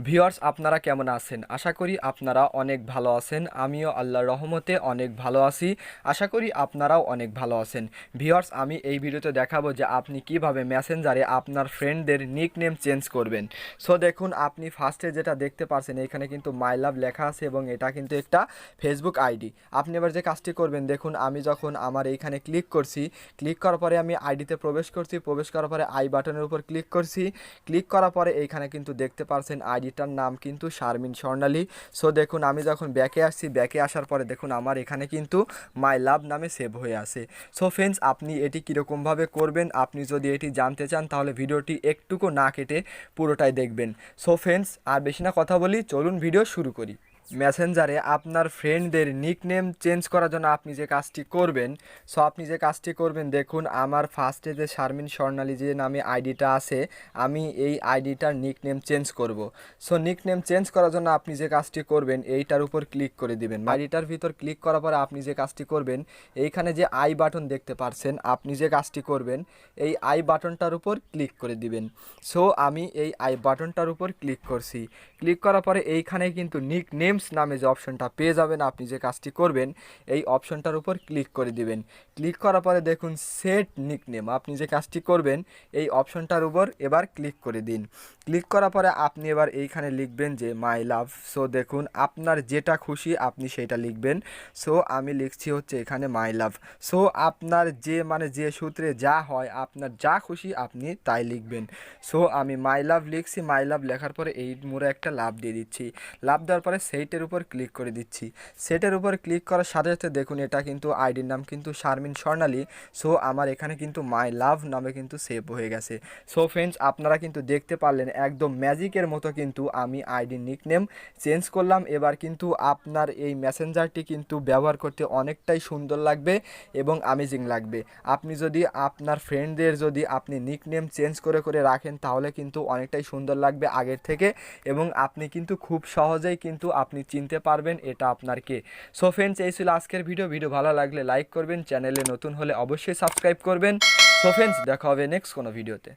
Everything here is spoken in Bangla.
ভিউয়ার্স আপনারা কেমন আছেন? আশা করি আপনারা অনেক ভালো আছেন। আমিও আল্লাহর রহমতে অনেক ভালো আছি। আশা করি আপনারাও অনেক ভালো আছেন। ভিউয়ার্স আমি এই ভিডিওতে দেখাবো যে আপনি কিভাবে মেসেঞ্জারে আপনার ফ্রেন্ডদের নিকনেম চেঞ্জ করবেন। সো দেখুন আপনি ফার্স্টে যেটা দেখতে পাচ্ছেন এখানে কিন্তু মাই লাভ লেখা আছে এবং এটা কিন্তু একটা ফেসবুক আইডি। আপনি এবার যে কাজটি করবেন দেখুন আমি যখন আমার এইখানে ক্লিক করছি, ক্লিক করার পরে আমি আইডিতে প্রবেশ করছি, প্রবেশ করার পরে আই বাটনের উপর ক্লিক করছি, ক্লিক করার পরে এইখানে কিন্তু দেখতে পাচ্ছেন আইডিটার নাম কিন্তু শারমিন স্বর্ণালী। সো দেখুন আমি যখন ব্যাকে আসছি, ব্যাকে আসার পরে দেখুন আমার এখানে কিন্তু মাই লাভ নামে সেভ হয়ে আছে। সো ফ্রেন্ডস আপনি এটি কীরকমভাবে করবেন আপনি যদি এটি জানতে চান তাহলে ভিডিওটি একটুকু না কেটে পুরোটাই দেখবেন। সো ফ্রেন্ডস আর বেশি না কথা বলি, চলুন ভিডিও শুরু করি। মেসেঞ্জারে আপনার ফ্রেন্ডদের নিকনেম চেঞ্জ করার জন্য আপনি যে কাজটি করবেন, সো আপনি যে কাজটি করবেন দেখুন আমার ফার্স্টে যে শারমিন স্বর্ণালী যে নামে আইডিটা আছে আমি এই আইডিটার নিকনেম চেঞ্জ করব। সো নিকনেম চেঞ্জ করার জন্য আপনি যে কাজটি করবেন এইটার উপর ক্লিক করে দিবেন। আইডিটার ভিতর ক্লিক করার পরে আপনি যে কাজটি করবেন এইখানে যে আই বাটন দেখতে পাচ্ছেন, আপনি যে কাজটি করবেন এই আই বাটনটার উপর ক্লিক করে দিবেন। সো আমি এই আই বাটনটার উপর ক্লিক করছি। ক্লিক করার পরে এইখানে কিন্তু নিকনেমস নামে যে অপশনটা পেয়ে যাবেন, আপনি যে কাজটি করবেন এই অপশনটার উপর ক্লিক করে দিবেন। ক্লিক করার পরে দেখুন সেট নিকনেম, আপনি যে কাজটি করবেন এই অপশনটার উপর এবার ক্লিক করে দিন। ক্লিক করার পরে আপনি এবার এইখানে লিখবেন যে মাই লাভ। সো দেখুন আপনার যেটা খুশি আপনি সেটা লিখবেন। সো আমি লিখছি হচ্ছে এখানে মাই লাভ। সো আপনার যে সূত্রে যা হয় আপনার যা খুশি আপনি তাই লিখবেন। সো আমি মাই লাভ লিখছি, মাই লাভ লেখার পরে এই মোড়ে একটা লাভ দিয়ে দিচ্ছি। লাভ দেওয়ার পরে সেইটের উপর ক্লিক করে দিচ্ছি। সেটের উপর ক্লিক করার সাথে সাথে দেখুন এটা কিন্তু আইডির নাম কিন্তু শারমিন স্বর্ণালী। সো আমার এখানে কিন্তু মাই লাভ নামে কিন্তু সেভ হয়ে গেছে। সো ফ্রেন্ডস আপনারা কিন্তু দেখতে পারলেন একদম ম্যাজিকের মতো কিন্তু আমি আইডির নিকনেম চেঞ্জ করলাম। এবার কিন্তু আপনার এই মেসেঞ্জারটি কিন্তু ব্যবহার করতে অনেকটাই সুন্দর লাগবে এবং আমেজিং লাগবে। আপনি যদি আপনার ফ্রেন্ডদের যদি আপনি নিকনেম চেঞ্জ করে করে রাখেন তাহলে কিন্তু অনেকটাই সুন্দর লাগবে আগের থেকে এবং আপনি কিন্তু খুব সহজেই কিন্তু আপনি চিনতে পারবেন এটা আপনার কে। সো ফ্রেন্ডস এই ছিল আজকের ভিডিও ভালো লাগলে লাইক করবেন, চ্যানেলে নতুন হলে অবশ্যই সাবস্ক্রাইব করবেন। সো ফ্রেন্ডস দেখা হবে নেক্সট কোনো ভিডিওতে।